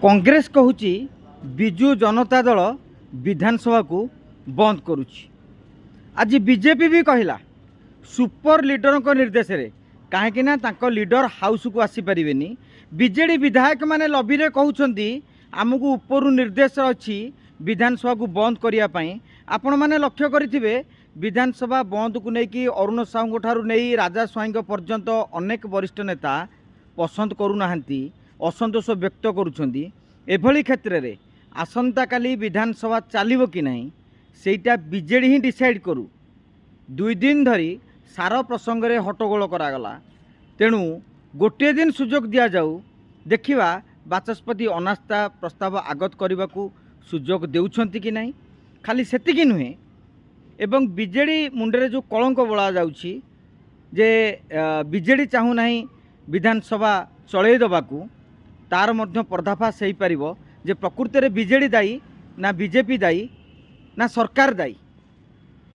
कांग्रेस कहूची बिजु जनता दल विधानसभा को बंद करुच्ची। आज बीजेपी भी कहला सुपर लीडर को निर्देश रे कहीं लीडर हाउस को आसीपारे बीजेडी विधायक माने लबी रे कहउछंती आमको ऊपर निर्देश अच्छी विधानसभा को बंद करने। आपण मैंने लक्ष्य करेंगे विधानसभा बंद को लेकिन अरुण साहू ठारू नहीं राजा स्वाई पर्यंत अनेक वरिष्ठ नेता पसंद करूना असंतोष व्यक्त करुछंती। एभली क्षेत्र में आसंता काली विधानसभा चलिबो कि नहीं सेटा बीजेडी ही डिसाइड करू। 2 दिन धरी सार प्रसंग में हट्टगोल करागला, तेणु गोटे दिन सुजोग दि जाऊ देखिबा बाचस्पति अनास्था प्रस्ताव आगत करने को सुजोग देउछंती कि नहीं। खाली सेतिकी नुहे एवं बीजेडी मुंडरे जो कलंक बोला जाउछि जे बीजेडी चाहू नहीं विधानसभा चलई दबाकू तार मध्य पर्दाफाश हो पारिबो जे प्रकृति में बीजेडी दायी ना बीजेपी दायी ना सरकार दायी।